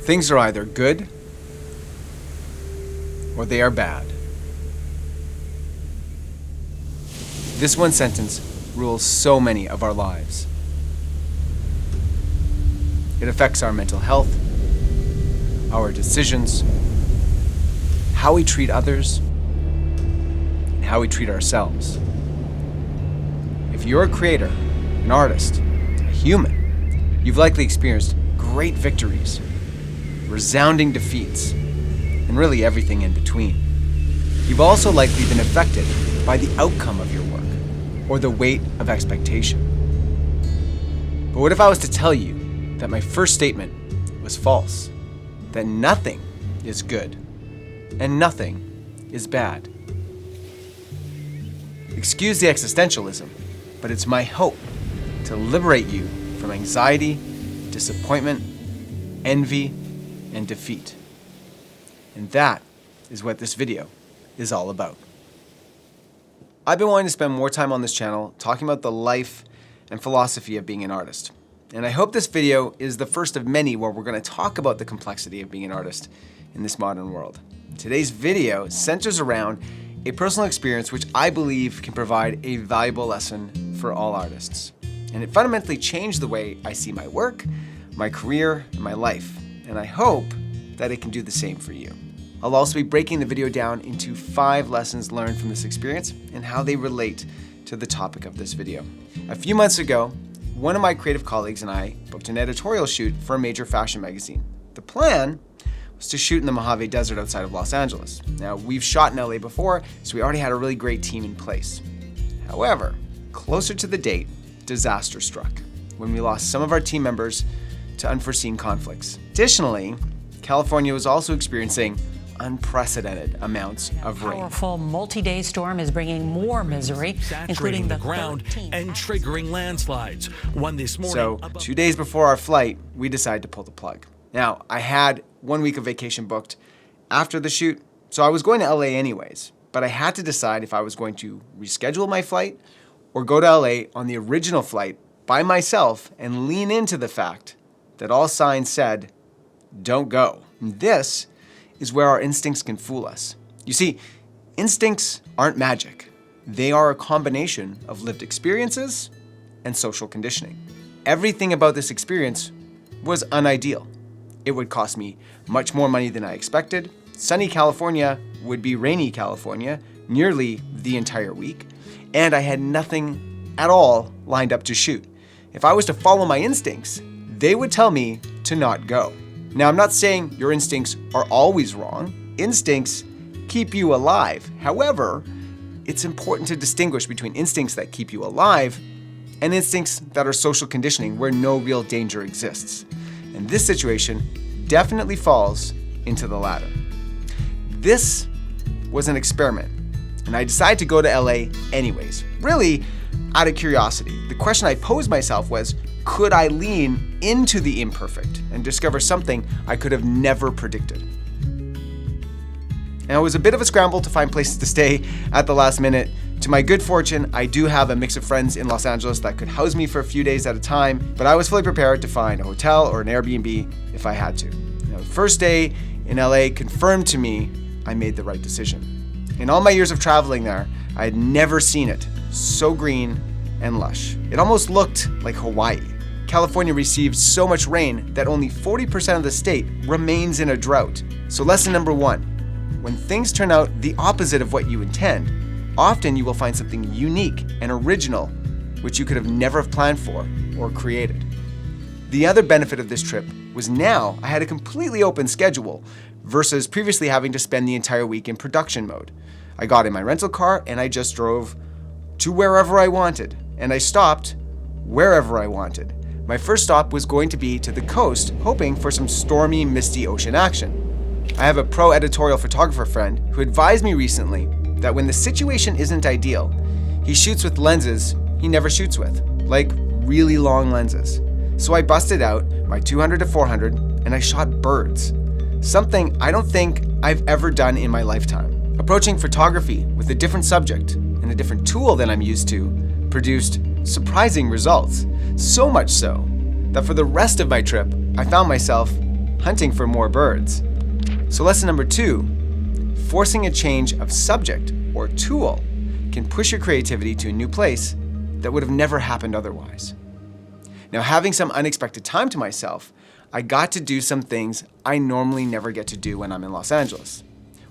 Things are either good or they are bad. This one sentence rules so many of our lives. It affects our mental health, our decisions, how we treat others, and how we treat ourselves. If you're a creator, an artist, a human, you've likely experienced great victories, resounding defeats, and really everything in between. You've also likely been affected by the outcome of your work or the weight of expectation. But what if I was to tell you that my first statement was false, that nothing is good and nothing is bad? Excuse the existentialism, but it's my hope to liberate you from anxiety, disappointment, envy, and defeat. And that is what this video is all about. I've been wanting to spend more time on this channel talking about the life and philosophy of being an artist. And I hope this video is the first of many where we're going to talk about the complexity of being an artist in this modern world. Today's video centers around a personal experience which I believe can provide a valuable lesson for all artists. And it fundamentally changed the way I see my work, my career, and my life. And I hope that it can do the same for you. I'll also be breaking the video down into 5 lessons learned from this experience and how they relate to the topic of this video. A few months ago, one of my creative colleagues and I booked an editorial shoot for a major fashion magazine. The plan was to shoot in the Mojave Desert outside of Los Angeles. Now, we've shot in LA before, so we already had a really great team in place. However, closer to the date, disaster struck when we lost some of our team members to unforeseen conflicts. Additionally, California was also experiencing unprecedented amounts of rain. A powerful multi-day storm is bringing more misery, including the ground and triggering landslides. One this morning. So 2 days before our flight, we decided to pull the plug. Now, I had 1 week of vacation booked after the shoot, so I was going to LA anyways, but I had to decide if I was going to reschedule my flight or go to LA on the original flight by myself and lean into the fact that all signs said, don't go. And this is where our instincts can fool us. You see, instincts aren't magic. They are a combination of lived experiences and social conditioning. Everything about this experience was unideal. It would cost me much more money than I expected. Sunny California would be rainy California nearly the entire week. And I had nothing at all lined up to shoot. If I was to follow my instincts, they would tell me to not go. Now, I'm not saying your instincts are always wrong. Instincts keep you alive. However, it's important to distinguish between instincts that keep you alive and instincts that are social conditioning where no real danger exists. And this situation definitely falls into the latter. This was an experiment, and I decided to go to LA anyways, really out of curiosity. The question I posed myself was, could I lean into the imperfect and discover something I could have never predicted? And it was a bit of a scramble to find places to stay at the last minute. To my good fortune, I do have a mix of friends in Los Angeles that could house me for a few days at a time, but I was fully prepared to find a hotel or an Airbnb if I had to. Now, the first day in LA confirmed to me I made the right decision. In all my years of traveling there, I had never seen it so green and lush. It almost looked like Hawaii. California received so much rain that only 40% of the state remains in a drought. So lesson number 1, when things turn out the opposite of what you intend, often you will find something unique and original which you could have never have planned for or created. The other benefit of this trip was now I had a completely open schedule versus previously having to spend the entire week in production mode. I got in my rental car and I just drove to wherever I wanted, and I stopped wherever I wanted. My first stop was going to be to the coast, hoping for some stormy, misty ocean action. I have a pro editorial photographer friend who advised me recently that when the situation isn't ideal, he shoots with lenses he never shoots with, like really long lenses. So I busted out my 200 to 400 and I shot birds, something I don't think I've ever done in my lifetime. Approaching photography with a different subject and a different tool than I'm used to produced surprising results. So much so that for the rest of my trip, I found myself hunting for more birds. So lesson number 2, forcing a change of subject or tool can push your creativity to a new place that would have never happened otherwise. Now, having some unexpected time to myself, I got to do some things I normally never get to do when I'm in Los Angeles.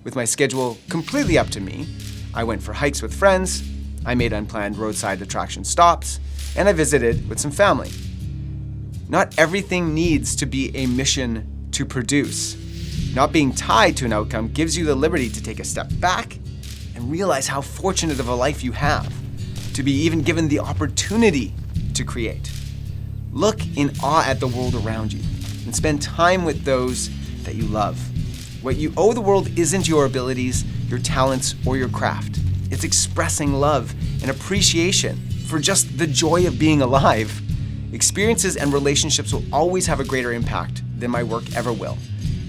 With my schedule completely up to me, I went for hikes with friends, I made unplanned roadside attraction stops, and I visited with some family. Not everything needs to be a mission to produce. Not being tied to an outcome gives you the liberty to take a step back and realize how fortunate of a life you have, to be even given the opportunity to create. Look in awe at the world around you and spend time with those that you love. What you owe the world isn't your abilities, your talents, or your craft. It's expressing love and appreciation for just the joy of being alive. Experiences and relationships will always have a greater impact than my work ever will.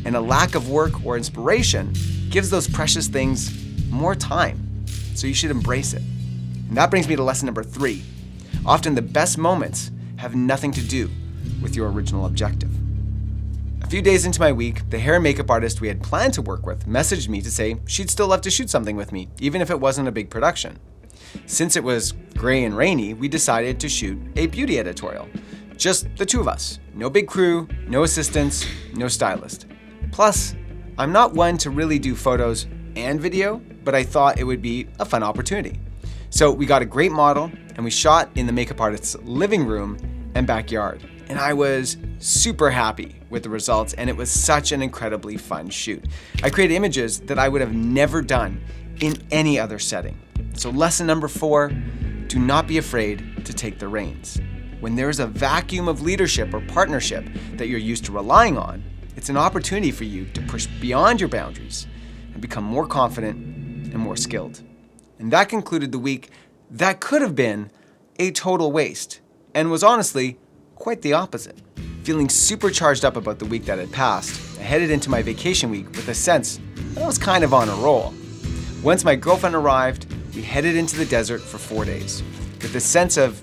And a lack of work or inspiration gives those precious things more time. So you should embrace it. And that brings me to lesson number 3. Often the best moments have nothing to do with your original objective. A few days into my week, the hair and makeup artist we had planned to work with messaged me to say she'd still love to shoot something with me, even if it wasn't a big production. Since it was gray and rainy, we decided to shoot a beauty editorial. Just the two of us. No big crew, no assistants, no stylist. Plus, I'm not one to really do photos and video, but I thought it would be a fun opportunity. So we got a great model and we shot in the makeup artist's living room and backyard. And I was super happy with the results, and it was such an incredibly fun shoot. I created images that I would have never done in any other setting. So lesson number 4, do not be afraid to take the reins. When there's a vacuum of leadership or partnership that you're used to relying on, it's an opportunity for you to push beyond your boundaries and become more confident and more skilled. And that concluded the week that could have been a total waste and was honestly quite the opposite. Feeling super charged up about the week that had passed, I headed into my vacation week with a sense that I was kind of on a roll. Once my girlfriend arrived, we headed into the desert for 4 days with a sense of,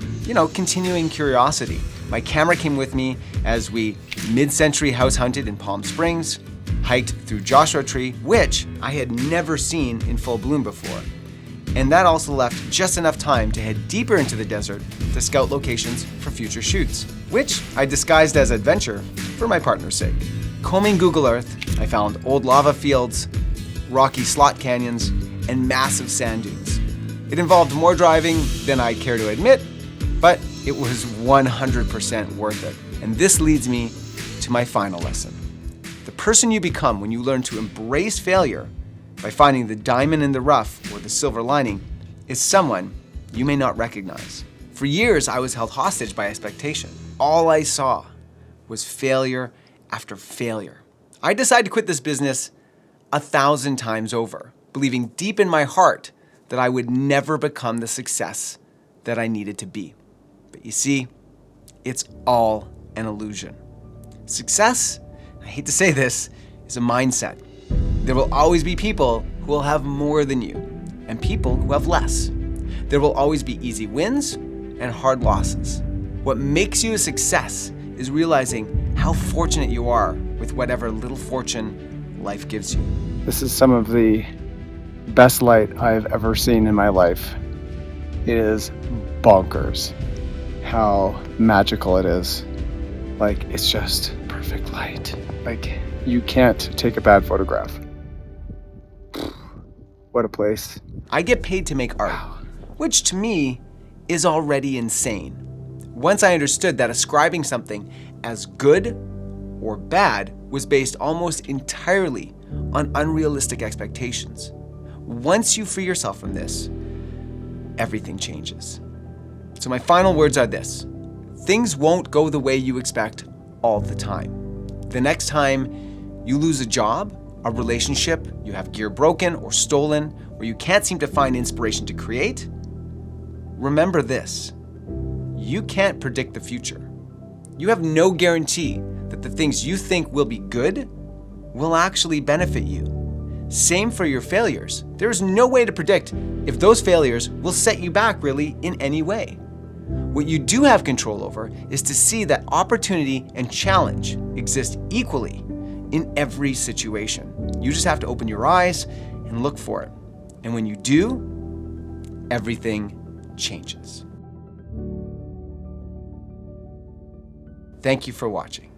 continuing curiosity. My camera came with me as we mid-century house hunted in Palm Springs, hiked through Joshua Tree, which I had never seen in full bloom before. And that also left just enough time to head deeper into the desert to scout locations for future shoots, which I disguised as adventure for my partner's sake. Combing Google Earth, I found old lava fields, rocky slot canyons, and massive sand dunes. It involved more driving than I care to admit, but it was 100% worth it. And this leads me to my final lesson. The person you become when you learn to embrace failure by finding the diamond in the rough or the silver lining is someone you may not recognize. For years, I was held hostage by expectation. All I saw was failure after failure. I decided to quit this business 1,000 times over, believing deep in my heart that I would never become the success that I needed to be. But you see, it's all an illusion. Success, I hate to say this, is a mindset. There will always be people who will have more than you, and people who have less. There will always be easy wins and hard losses. What makes you a success is realizing how fortunate you are with whatever little fortune life gives you. This is some of the best light I've ever seen in my life. It is bonkers how magical it is. It's just perfect light. You can't take a bad photograph. What a place. I get paid to make art, which to me is already insane. Once I understood that ascribing something as good or bad was based almost entirely on unrealistic expectations. Once you free yourself from this, everything changes. So my final words are this: things won't go the way you expect all the time. The next time you lose a job, a relationship, you have gear broken or stolen, or you can't seem to find inspiration to create, remember this: you can't predict the future. You have no guarantee that the things you think will be good will actually benefit you. Same for your failures. There is no way to predict if those failures will set you back really in any way. What you do have control over is to see that opportunity and challenge exist equally, in every situation. You just have to open your eyes and look for it. And when you do, everything changes. Thank you for watching.